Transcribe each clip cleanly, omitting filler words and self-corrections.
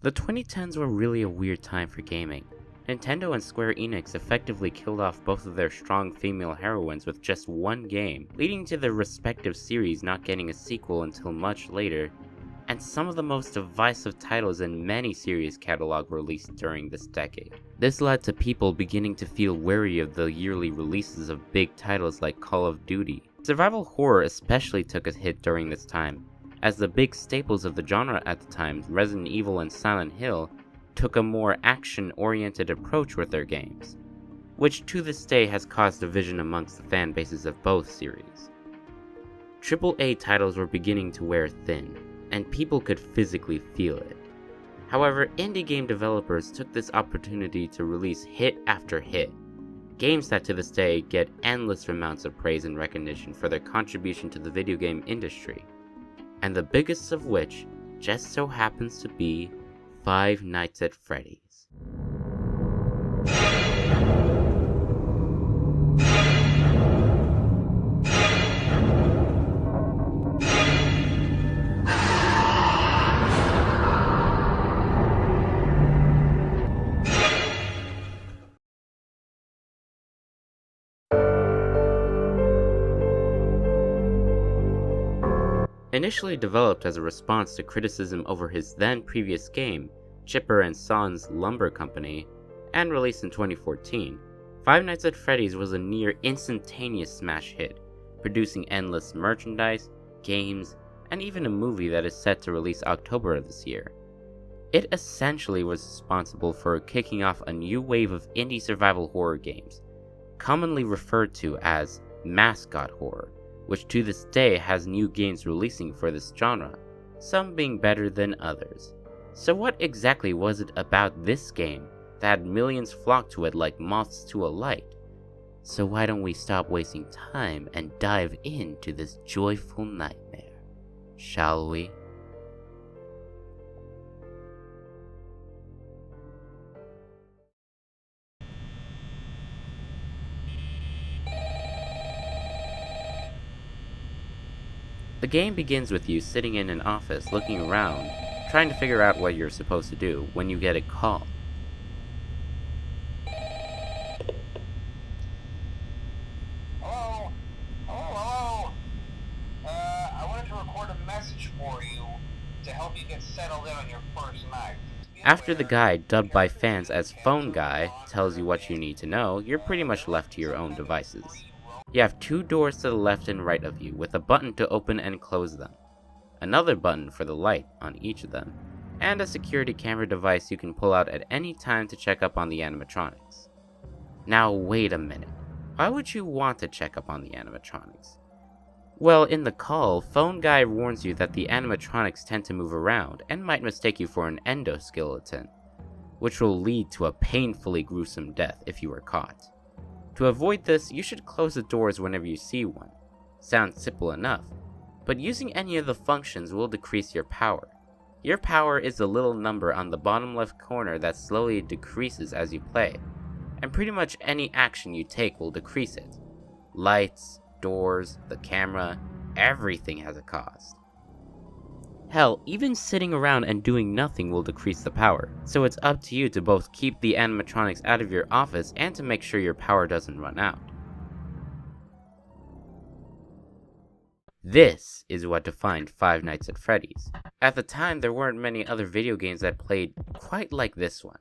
The 2010s were really a weird time for gaming. Nintendo and Square Enix effectively killed off both of their strong female heroines with just one game, leading to their respective series not getting a sequel until much later, and some of the most divisive titles in many series catalog released during this decade. This led to people beginning to feel wary of the yearly releases of big titles like Call of Duty. Survival horror especially took a hit during this time, as the big staples of the genre at the time, Resident Evil and Silent Hill, took a more action-oriented approach with their games, which to this day has caused division amongst the fan bases of both series. AAA titles were beginning to wear thin, and people could physically feel it. However, indie game developers took this opportunity to release hit after hit, games that to this day get endless amounts of praise and recognition for their contribution to the video game industry, and the biggest of which just so happens to be Five Nights at Freddy's. Initially developed as a response to criticism over his then previous game, Chipper and Son's Lumber Company, and released in 2014, Five Nights at Freddy's was a near instantaneous smash hit, producing endless merchandise, games, and even a movie that is set to release October of this year. It essentially was responsible for kicking off a new wave of indie survival horror games, commonly referred to as mascot horror, which to this day has new games releasing for this genre, some being better than others. So what exactly was it about this game that had millions flock to it like moths to a light? So why don't we stop wasting time and dive into this joyful nightmare, shall we? The game begins with you sitting in an office looking around, trying to figure out what you're supposed to do when you get a call. Hello? Hello? I wanted to record a message for you to help you get settled in on your first night. After the guy, dubbed by fans as Phone Guy, tells you what you need to know, you're pretty much left to your own devices. You have two doors to the left and right of you, with a button to open and close them, another button for the light on each of them, and a security camera device you can pull out at any time to check up on the animatronics. Now wait a minute, why would you want to check up on the animatronics? Well, in the call, Phone Guy warns you that the animatronics tend to move around and might mistake you for an endoskeleton, which will lead to a painfully gruesome death if you are caught. To avoid this, you should close the doors whenever you see one. Sounds simple enough, but using any of the functions will decrease your power. Your power is the little number on the bottom left corner that slowly decreases as you play, and pretty much any action you take will decrease it. Lights, doors, the camera, everything has a cost. Hell, even sitting around and doing nothing will decrease the power, so it's up to you to both keep the animatronics out of your office and to make sure your power doesn't run out. This is what defined Five Nights at Freddy's. At the time, there weren't many other video games that played quite like this one.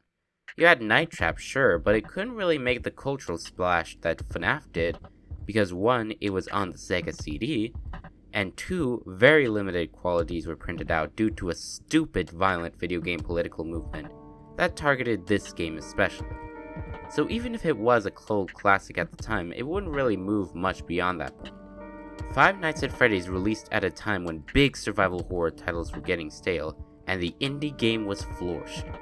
You had Night Trap, sure, but it couldn't really make the cultural splash that FNAF did, because 1, it was on the Sega CD, and 2, very limited qualities were printed out due to a stupid violent video game political movement that targeted this game especially. So even if it was a cult classic at the time, it wouldn't really move much beyond that point. Five Nights at Freddy's released at a time when big survival horror titles were getting stale, and the indie game was flourishing.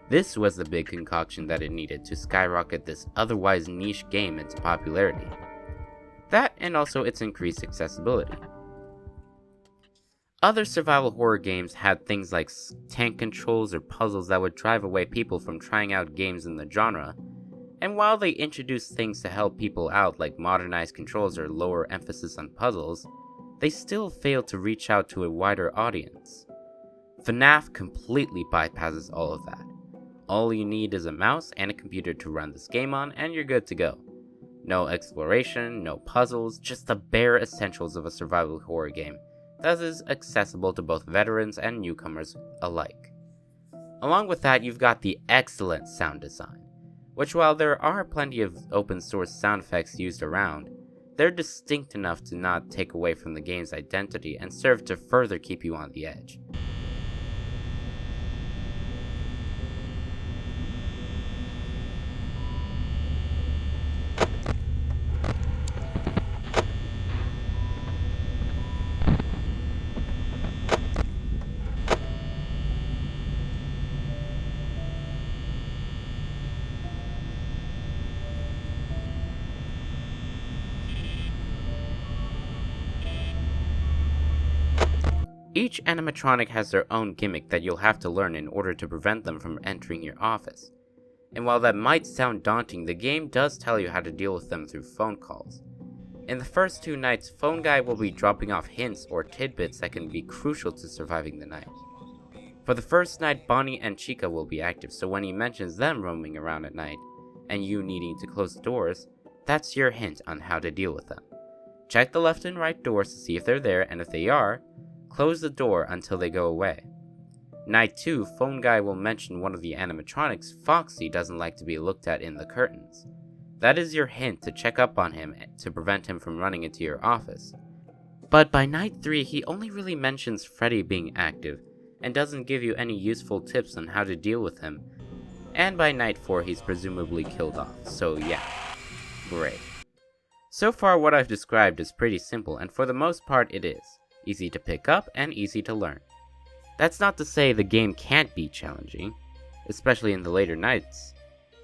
This was the big concoction that it needed to skyrocket this otherwise niche game into popularity. That and also its increased accessibility. Other survival horror games had things like tank controls or puzzles that would drive away people from trying out games in the genre, and while they introduced things to help people out like modernized controls or lower emphasis on puzzles, they still failed to reach out to a wider audience. FNAF completely bypasses all of that. All you need is a mouse and a computer to run this game on, and you're good to go. No exploration, no puzzles, just the bare essentials of a survival horror game that is accessible to both veterans and newcomers alike. Along with that, you've got the excellent sound design, which while there are plenty of open source sound effects used around, they're distinct enough to not take away from the game's identity and serve to further keep you on the edge. Each animatronic has their own gimmick that you'll have to learn in order to prevent them from entering your office. And while that might sound daunting, the game does tell you how to deal with them through phone calls. In the first 2 nights, Phone Guy will be dropping off hints or tidbits that can be crucial to surviving the night. For the first night, Bonnie and Chica will be active, so when he mentions them roaming around at night, and you needing to close the doors, that's your hint on how to deal with them. Check the left and right doors to see if they're there, and if they are, close the door until they go away. Night 2, Phone Guy will mention one of the animatronics, Foxy, doesn't like to be looked at in the curtains. That is your hint to check up on him to prevent him from running into your office. But by night 3, he only really mentions Freddy being active, and doesn't give you any useful tips on how to deal with him. And by night 4, he's presumably killed off, so yeah. Great. So far what I've described is pretty simple, and for the most part it is. Easy to pick up and easy to learn. That's not to say the game can't be challenging, especially in the later nights.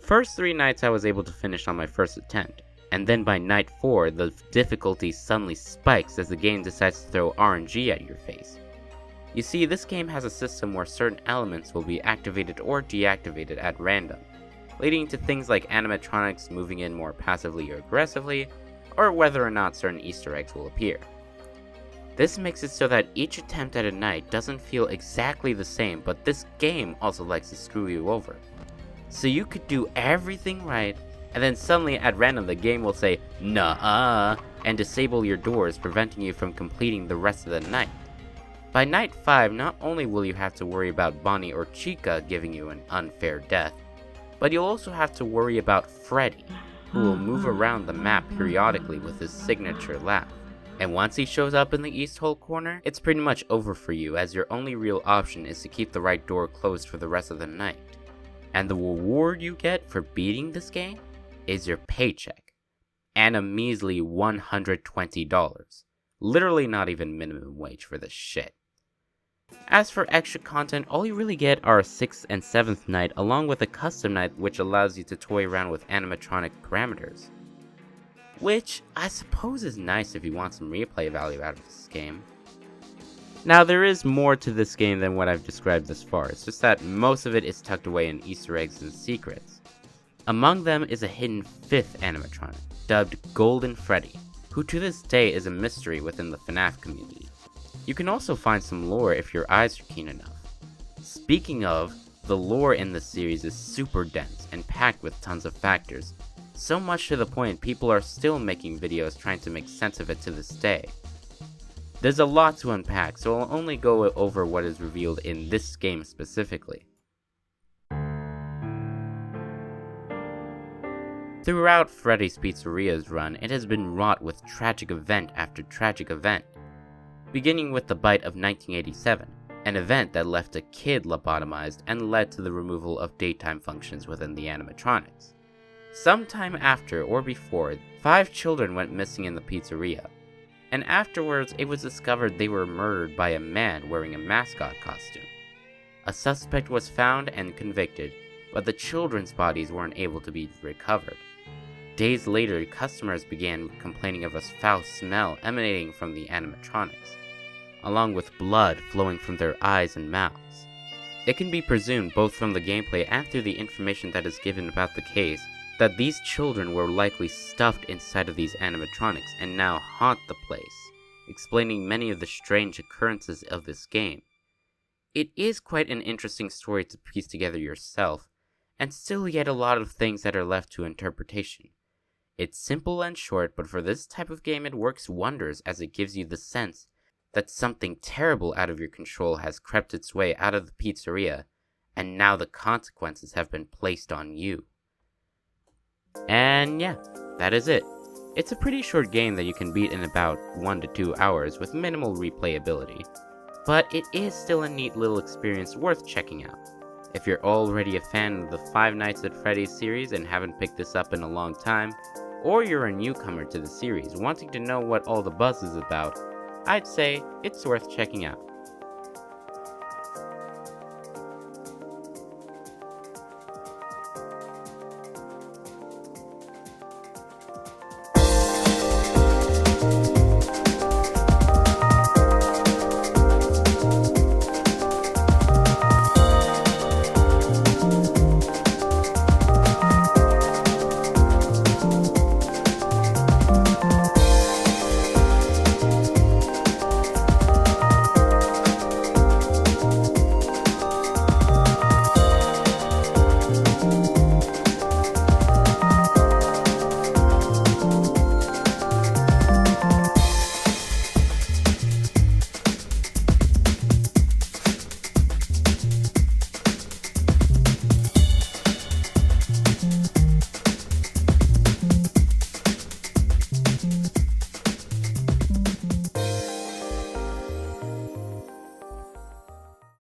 First 3 nights I was able to finish on my first attempt, and then by night 4 the difficulty suddenly spikes as the game decides to throw RNG at your face. You see, this game has a system where certain elements will be activated or deactivated at random, leading to things like animatronics moving in more passively or aggressively, or whether or not certain Easter eggs will appear. This makes it so that each attempt at a night doesn't feel exactly the same, but this game also likes to screw you over. So you could do everything right, and then suddenly at random the game will say, "Nuh-uh," and disable your doors, preventing you from completing the rest of the night. By night 5, not only will you have to worry about Bonnie or Chica giving you an unfair death, but you'll also have to worry about Freddy, who will move around the map periodically with his signature laugh. And once he shows up in the east hole corner, it's pretty much over for you, as your only real option is to keep the right door closed for the rest of the night. And the reward you get for beating this game is your paycheck, and a measly $120. Literally not even minimum wage for this shit. As for extra content, all you really get are a 6th and 7th night, along with a custom night which allows you to toy around with animatronic parameters. Which I suppose is nice if you want some replay value out of this game. Now there is more to this game than what I've described thus far, it's just that most of it is tucked away in Easter eggs and secrets. Among them is a hidden 5th animatronic, dubbed Golden Freddy, who to this day is a mystery within the FNAF community. You can also find some lore if your eyes are keen enough. Speaking of, the lore in this series is super dense and packed with tons of factors, so much to the point people are still making videos trying to make sense of it to this day. There's a lot to unpack, so I'll only go over what is revealed in this game specifically. Throughout Freddy's Pizzeria's run, it has been wrought with tragic event after tragic event, beginning with the bite of 1987, an event that left a kid lobotomized and led to the removal of daytime functions within the animatronics. Sometime after or before, 5 children went missing in the pizzeria, and afterwards it was discovered they were murdered by a man wearing a mascot costume. A suspect was found and convicted, but the children's bodies weren't able to be recovered. Days later, customers began complaining of a foul smell emanating from the animatronics, along with blood flowing from their eyes and mouths. It can be presumed, both from the gameplay and through the information that is given about the case, that these children were likely stuffed inside of these animatronics and now haunt the place, explaining many of the strange occurrences of this game. It is quite an interesting story to piece together yourself, and still yet a lot of things that are left to interpretation. It's simple and short, but for this type of game it works wonders as it gives you the sense that something terrible out of your control has crept its way out of the pizzeria, and now the consequences have been placed on you. And yeah, that is it. It's a pretty short game that you can beat in about 1 to 2 hours with minimal replayability, but it is still a neat little experience worth checking out. If you're already a fan of the Five Nights at Freddy's series and haven't picked this up in a long time, or you're a newcomer to the series wanting to know what all the buzz is about, I'd say it's worth checking out.